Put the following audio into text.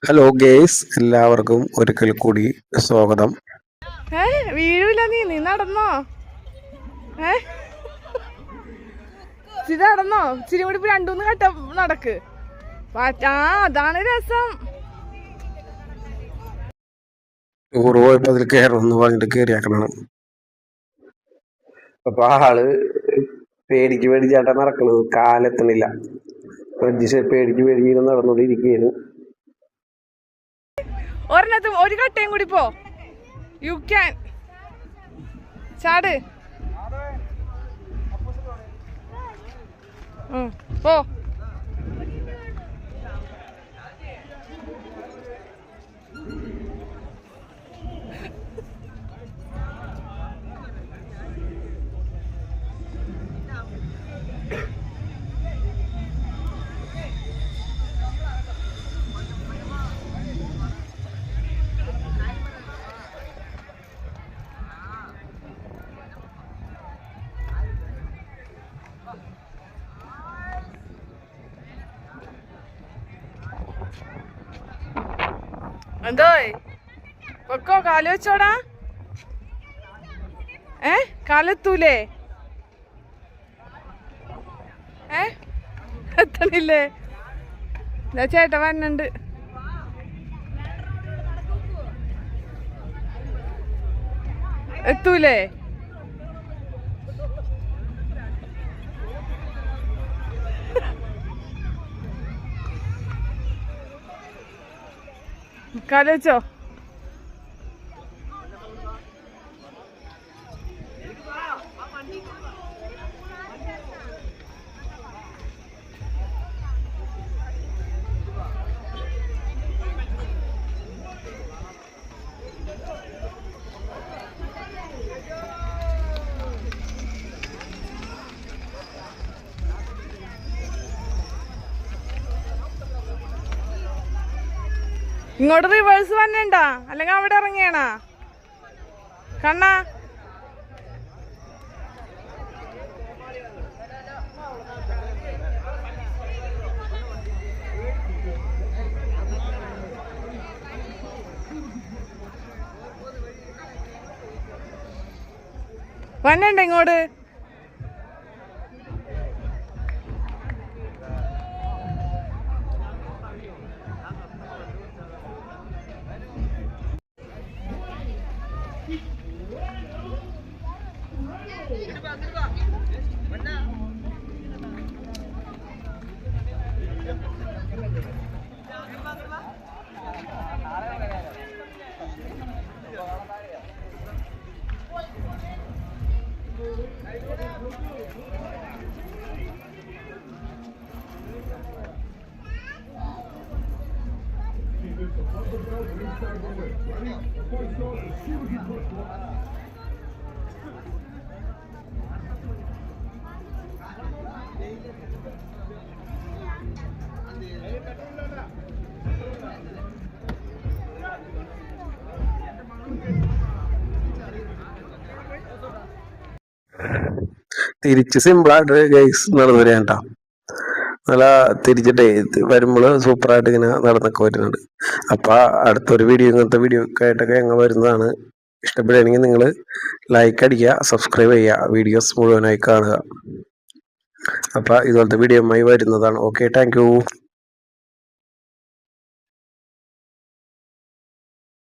Hello guys, എല്ലാവർക്കും ഒരിക്കൽ കൂടി സ്വാഗതം. വീഴൂല, നീ നടന്നോ? ഇച്ചിരി നടന്നോ? ഇച്ചിരി കൂടി 2-3 ഘട്ടം നടക്ക്. അതാണ് രസം. ടൂറ് പോയപ്പോ അതിൽ കയറണമെന്ന് പറഞ്ഞിട്ട് കയറിയാക്കണം. അപ്പൊ ആള് പേടിച്ചാട്ടാ നടക്കണത്, കാലെത്തണില്ല. പേടിച്ച് നടന്നോണ്ടിരിക്കുകയാണ്. ഒരെണ്ണത്തും ഒരു ഘട്ടയും കൂടി പോ. You can. ചാട്. പോ. എന്തോ പൊക്കോ, കാല് വെച്ചോടാ. കാലെത്തൂലേ? എത്തണില്ലേ? ചേട്ടൻ വരണുണ്ട്. എത്തൂലേ? കാലോ ഇങ്ങോട്ട് റിവേഴ്സ് വന്നണ്ടാ, അല്ലെങ്കിൽ അവിടെ ഇറങ്ങിയാണാ കണ്ണാ? വന്നണ്ട ഇങ്ങോട്ട്. തിരിച്ച് സിമ്പിളായിട്ട് ഗൈസ് നടന്നു വരാൻ കേട്ടോ. നല്ല തിരിച്ചിട്ടേ വരുമ്പോൾ സൂപ്പറായിട്ട് ഇങ്ങനെ നടന്നൊക്കെ വരുന്നുണ്ട്. അപ്പൊ അടുത്തൊരു വീഡിയോ, ഇങ്ങനത്തെ വീഡിയോ ഒക്കെ ആയിട്ടൊക്കെ ഞങ്ങൾ വരുന്നതാണ്. ഇഷ്ടപ്പെടുകയാണെങ്കിൽ നിങ്ങൾ ലൈക്ക് അടിക്കുക, സബ്സ്ക്രൈബ് ചെയ്യുക, വീഡിയോസ് മുഴുവനായി കാണുക. അപ്പൊ ഇതുപോലത്തെ വീഡിയോയുമായി വരുന്നതാണ്. Okay, thank you.